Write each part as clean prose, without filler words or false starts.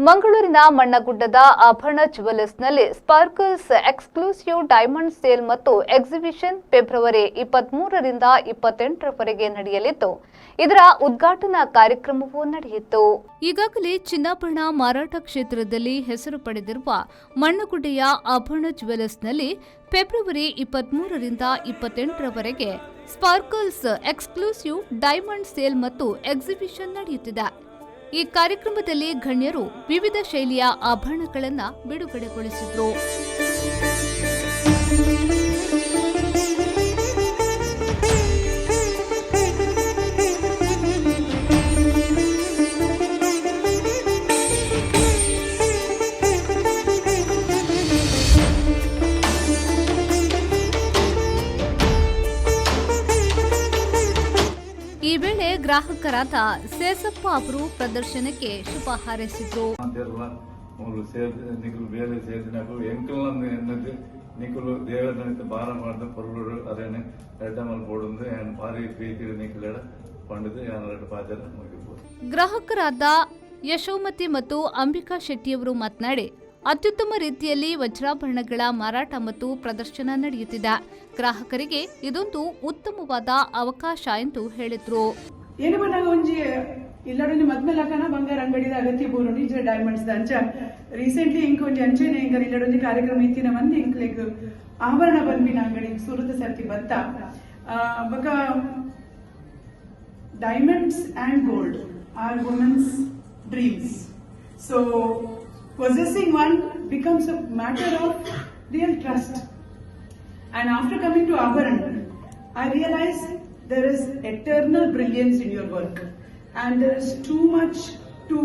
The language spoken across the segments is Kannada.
ಮಂಗಳೂರಿನ ಮಣ್ಣಗುಡ್ಡದ ಆಭರಣ ಜುವೆಲ್ಲರ್ಸ್ನಲ್ಲಿ ಸ್ಪಾರ್ಕಲ್ಸ್ ಎಕ್ಸ್ಕ್ಲೂಸಿವ್ ಡೈಮಂಡ್ ಸೇಲ್ ಮತ್ತು ಎಕ್ಸಿಬಿಷನ್ ಫೆಬ್ರವರಿ 23ರಿಂದ 28ರವರೆಗೆ ನಡೆಯಲಿದ್ದು, ಇದರ ಉದ್ಘಾಟನಾ ಕಾರ್ಯಕ್ರಮವೂ ನಡೆಯಿತು. ಈಗಾಗಲೇ ಚಿನ್ನಾಭರಣ ಮಾರಾಟ ಕ್ಷೇತ್ರದಲ್ಲಿ ಹೆಸರು ಪಡೆದಿರುವ ಮಣ್ಣಗುಡ್ಡೆಯ ಆಭರಣ ಜುವೆಲ್ಲರ್ಸ್ನಲ್ಲಿ ಫೆಬ್ರವರಿ 23ರಿಂದ 28ರವರೆಗೆ ಸ್ಪಾರ್ಕಲ್ಸ್ ಎಕ್ಸ್ಕ್ಲೂಸಿವ್ ಡೈಮಂಡ್ ಸೇಲ್ ಮತ್ತು ಎಕ್ಸಿಬಿಷನ್ ನಡೆಯುತ್ತಿದೆ. ಈ ಕಾರ್ಯಕ್ರಮದಲ್ಲಿ ಗಣ್ಯರು ವಿವಿಧ ಶೈಲಿಯ ಆಭರಣಗಳನ್ನು ಬಿಡುಗಡೆಗೊಳಿಸಿದರು. ಈ ವೇಳೆ ಗ್ರಾಹಕರಾದ ಸೇಸಪ್ಪ ಅವರು ಪ್ರದರ್ಶನಕ್ಕೆ ಶುಭ ಹಾರೈಸಿದ್ರು. ಗ್ರಾಹಕರಾದ ಯಶೋಮತಿ ಮತ್ತು ಅಂಬಿಕಾ ಶೆಟ್ಟಿಯವರು ಮಾತನಾಡಿ, ಅತ್ಯುತ್ತಮ ರೀತಿಯಲ್ಲಿ ವಜ್ರಾಭರಣಗಳ ಮಾರಾಟ ಮತ್ತು ಪ್ರದರ್ಶನ ನಡೆಯುತ್ತಿದೆ. ಗ್ರಾಹಕರಿಗೆ ಇದೊಂದು ಉತ್ತಮವಾದ ಅವಕಾಶ ಎಂದು ಹೇಳಿದ್ರು. ಇಲ್ಲಡೊಂದು ಮದ್ಮೇಲಕನ ಬಂಗಾರ ಅಂಗಡಿದ ಅಗತ್ಯ ಪೂರ್ಣಿ ಇಜ್ರ ಡೈಮಂಡ್ಸ್ ಅಂಚ ರೀಸೆಂಟ್ಲಿ ಇಂಕೊಂಜಿ ಅಂಚೆನೆ ಇಂಕ ಇಲ್ಲಡೊಂದು ಕಾರ್ಯಕ್ರಮ ಇತ್ತಿನ ಮಂದಿ ಇಂಕ್ಲೆಗ್ ಆಭರಣ ಬಂದ್ಬಿನ ಅಂಗಡಿ ಸೂರತ ಸರ್ತಿ ಬತ್ತ ಬಕ diamonds and gold are women's dreams. So possessing one becomes a matter of real trust. And after coming to Abharan, I realized there is eternal brilliance in your work. And there is too much to,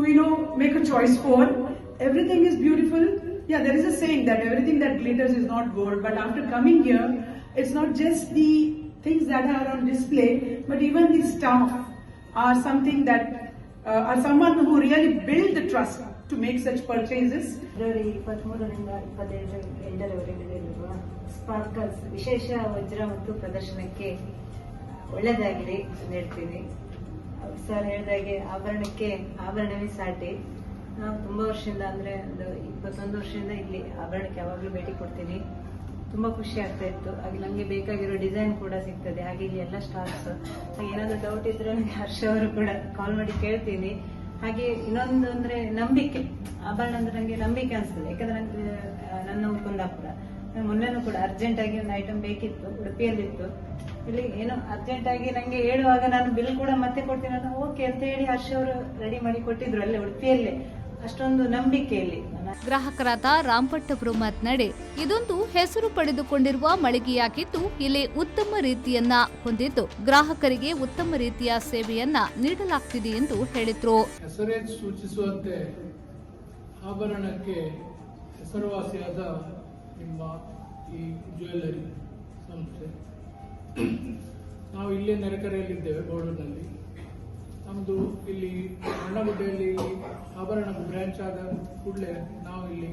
make a choice for. Everything is beautiful. Yeah, there is a saying that everything that glitters is not gold. But after coming here, it's not just the things that are on display, but even the staff are something that are someone who really build the trust to make such purchases. February 23ರಿಂದ 28ರವರೆಗೆ ನಡೆಯುವ ಸ್ಪಾರ್ಕಲ್ಸ್ ವಿಶೇಷ ವಜ್ರ ಮತ್ತು ಪ್ರದರ್ಶನಕ್ಕೆ ಒಳ್ಳೆಯದಾಗಿದೆ ಹೇಳ್ತೀನಿ. ಸರ್ ಹೇಳಿದಾಗೆ ಆಭರಣಕ್ಕೆ ಆಭರಣವೇ ಸಾಟಿ. ನಾವು ತುಂಬಾ ವರ್ಷದಿಂದ ಅಂದ್ರೆ ಒಂದು 21 ವರ್ಷದಿಂದ ಇಲ್ಲಿ ಆಭರಣಕ್ಕೆ ಯಾವಾಗಲೂ ಭೇಟಿ ಕೊಡ್ತೀನಿ. ತುಂಬಾ ಖುಷಿ ಆಗ್ತಾ ಇತ್ತು. ಹಾಗೆ ನಮಗೆ ಬೇಕಾಗಿರೋ ಡಿಸೈನ್ ಕೂಡ ಸಿಗ್ತದೆ. ಹಾಗೆ ಇಲ್ಲಿ ಎಲ್ಲ ಸ್ಟಾಫ್ಸ್ ಏನಾದ್ರು ಡೌಟ್ ಇದ್ರೆ ನನಗೆ ಹರ್ಷ ಅವರು ಕೂಡ ಕಾಲ್ ಮಾಡಿ ಕೇಳ್ತೀನಿ. ಹಾಗೆ ಇನ್ನೊಂದು ಅಂದ್ರೆ ನಂಬಿಕೆ, ಆಭರಣ ಅಂದ್ರೆ ನಂಗೆ ನಂಬಿಕೆ ಅನ್ಸ್ತದೆ. ಯಾಕಂದ್ರೆ ನಂಗೆ ನನ್ನ ಕುಂದಾಪುರ ಮೊನ್ನೆನೂ ಕೂಡ ಅರ್ಜೆಂಟ್ ಆಗಿ ಒಂದು ಐಟಮ್ ಬೇಕಿತ್ತು, ಉಡುಪಿಯಲ್ಲಿತ್ತು. ಇಲ್ಲಿ ಏನೋ ಅರ್ಜೆಂಟ್ ಆಗಿ ನಂಗೆ ಹೇಳುವಾಗ ನಾನು ಬಿಲ್ ಕೂಡ ಮತ್ತೆ ಕೊಡ್ತೀನಿ ಅಂತ ಓಕೆ ಅಂತ ಹೇಳಿ ಹರ್ಷ ಅವರು ರೆಡಿ ಮಾಡಿ ಕೊಟ್ಟಿದ್ರು ಅಲ್ಲೇ ಉಡುಪಿಯಲ್ಲೇ. ಅಷ್ಟೊಂದು ನಂಬಿಕೆಯಲ್ಲಿ ಗ್ರಾಹಕರಾದ ರಾಮ್ಭಟ್ ಅವರು ಮಾತನಾಡಿ, ಇದೊಂದು ಹೆಸರು ಪಡೆದುಕೊಂಡಿರುವ ಮಳಿಗೆಯಾಗಿದ್ದು ಇಲ್ಲಿ ಉತ್ತಮ ರೀತಿಯನ್ನ ಹೊಂದಿದ್ದು ಗ್ರಾಹಕರಿಗೆ ಉತ್ತಮ ರೀತಿಯ ಸೇವೆಯನ್ನ ನೀಡಲಾಗ್ತಿದೆ ಎಂದು ಹೇಳಿದ್ರು. ಹೆಸರೇ ಸೂಚಿಸುವಂತೆ ಆಭರಣಕ್ಕೆ ಹೆಸರುವಾಸಿಯಾದ ನಿಮ್ಮ ಈ ಜ್ಯುವೆಲ್ಲರಿ ಸಂಸ್ಥೆ, ನಾವು ಇಲ್ಲೇ ನೆರೆಕರೆಯಲ್ಲಿದ್ದೇವೆ ಬೋರ್ಡರ್ನಲ್ಲಿ. ನಮ್ಮದು ಇಲ್ಲಿ ಮಣ್ಣಗುಡ್ಡೆಯಲ್ಲಿ ಆಭರಣ ಬ್ರಾಂಚ್ ಆದ ಕೂಡಲೇ ನಾವು ಇಲ್ಲಿ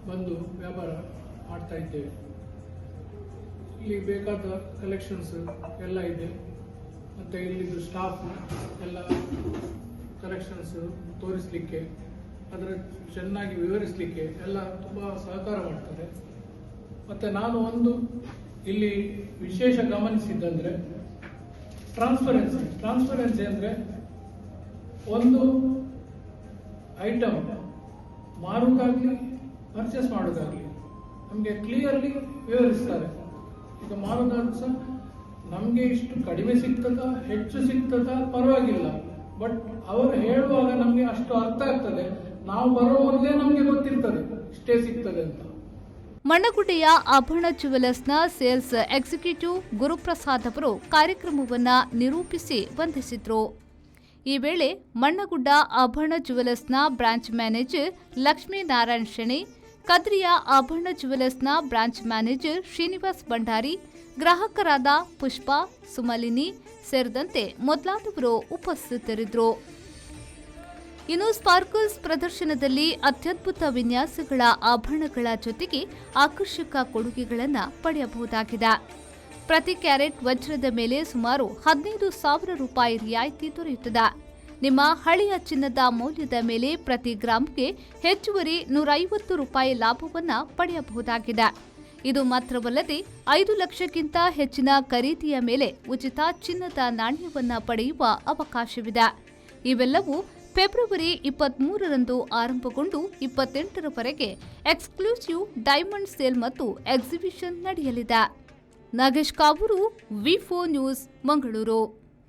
ಬಂದು ವ್ಯಾಪಾರ ಮಾಡ್ತಾ ಇದ್ದೇವೆ. ಇಲ್ಲಿ ಬೇಕಾದ ಕಲೆಕ್ಷನ್ಸ್ ಎಲ್ಲ ಇದೆ. ಮತ್ತು ಇಲ್ಲಿದ್ದು ಸ್ಟಾಫ್ ಎಲ್ಲ ಕಲೆಕ್ಷನ್ಸ್ ತೋರಿಸಲಿಕ್ಕೆ, ಅದರ ಚೆನ್ನಾಗಿ ವಿವರಿಸಲಿಕ್ಕೆ ಎಲ್ಲ ತುಂಬ ಸಹಕಾರ ಮಾಡ್ತಾರೆ. ಮತ್ತು ನಾನು ಒಂದು ಇಲ್ಲಿ ವಿಶೇಷ ಗಮನಿಸಿದ್ದಂದರೆ ಟ್ರಾನ್ಸ್ಪರೆನ್ಸಿ ಅಂದರೆ ಒಂದು ಐಟಮ್ ಮಾರೋದಾಗಲಿ ಪರ್ಚೇಸ್ ಮಾಡೋದಾಗಲಿ ನಮಗೆ ಕ್ಲಿಯರ್ಲಿ ವಿವರಿಸ್ತಾರೆ. ಈಗ ಮಾರೋದಾದ್ರೂ ಸಹ ನಮಗೆ ಇಷ್ಟು ಕಡಿಮೆ ಸಿಗ್ತದ ಹೆಚ್ಚು ಸಿಗ್ತದ ಪರವಾಗಿಲ್ಲ, ಬಟ್ ಅವರು ಹೇಳುವಾಗ ನಮಗೆ ಅಷ್ಟು ಅರ್ಥ ಆಗ್ತದೆ. ನಾವು ಬರೋ ಮೊದಲೇ ನಮಗೆ ಗೊತ್ತಿರ್ತದೆ ಇಷ್ಟೇ ಸಿಗ್ತದೆ ಅಂತ. ಮಣ್ಣಗುಡ್ಡೆಯ ಆಭರಣ ಜುವೆಲ್ಲರ್ಸ್ನ ಸೇಲ್ಸ್ ಎಕ್ಸಿಕ್ಯೂಟಿವ್ ಗುರುಪ್ರಸಾದ್ ಅವರು ಕಾರ್ಯಕ್ರಮವನ್ನು ನಿರೂಪಿಸಿ ವಂದಿಸಿದ್ರು. ಈ ವೇಳೆ ಮಣ್ಣಗುಡ್ಡ ಆಭರಣ ಜುವೆಲ್ಲರ್ಸ್ನ ಬ್ರಾಂಚ್ ಮ್ಯಾನೇಜರ್ ಲಕ್ಷ್ಮೀನಾರಾಯಣ ಶೆಣೈ, ಕದ್ರಿಯ ಆಭರಣ ಜುವೆಲ್ಲರ್ಸ್ನ ಬ್ರಾಂಚ್ ಮ್ಯಾನೇಜರ್ ಶ್ರೀನಿವಾಸ್ ಭಂಡಾರಿ, ಗ್ರಾಹಕರಾದ ಪುಷ್ಪ, ಸುಮಲಿನಿ ಸೇರಿದಂತೆ ಮೊದಲಾದವರು ಉಪಸ್ಥಿತರಿದ್ದರು. ಇನ್ನು ಸ್ಪಾರ್ಕಲ್ಸ್ ಪ್ರದರ್ಶನದಲ್ಲಿ ಅತ್ಯದ್ಭುತ ವಿನ್ಯಾಸಗಳ ಆಭರಣಗಳ ಜೊತೆಗೆ ಆಕರ್ಷಕ ಕೊಡುಗೆಗಳನ್ನು ಪಡೆಯಬಹುದಾಗಿದೆ. ಪ್ರತಿ ಕ್ಯಾರೆಟ್ ವಜ್ರದ ಮೇಲೆ ಸುಮಾರು 15,000 ರೂಪಾಯಿ ರಿಯಾಯಿತಿ ದೊರೆಯುತ್ತದೆ. ನಿಮ್ಮ ಹಳೆಯ ಚಿನ್ನದ ಮೌಲ್ಯದ ಮೇಲೆ ಪ್ರತಿ ಗ್ರಾಂಗೆ ಹೆಚ್ಚುವರಿ 150 ರೂಪಾಯಿ ಲಾಭವನ್ನು ಪಡೆಯಬಹುದಾಗಿದೆ. ಇದು ಮಾತ್ರವಲ್ಲದೆ 5 ಲಕ್ಷಕ್ಕಿಂತ ಹೆಚ್ಚಿನ ಖರೀದಿಯ ಮೇಲೆ ಉಚಿತ ಚಿನ್ನದ ನಾಣ್ಯವನ್ನು ಪಡೆಯುವ ಅವಕಾಶವಿದೆ. ಇವೆಲ್ಲವೂ ಫೆಬ್ರವರಿ 23ರಂದು ಆರಂಭಗೊಂಡು 28ರವರೆಗೆ ಎಕ್ಸ್ಕ್ಲೂಸಿವ್ ಡೈಮಂಡ್ ಸೇಲ್ ಮತ್ತು ಎಕ್ಸಿಬಿಷನ್ ನಡೆಯಲಿದೆ. ನಾಗೇಶ್ ಕಾವೂರು, ವಿ4 ನ್ಯೂಸ್, ಮಂಗಳೂರು.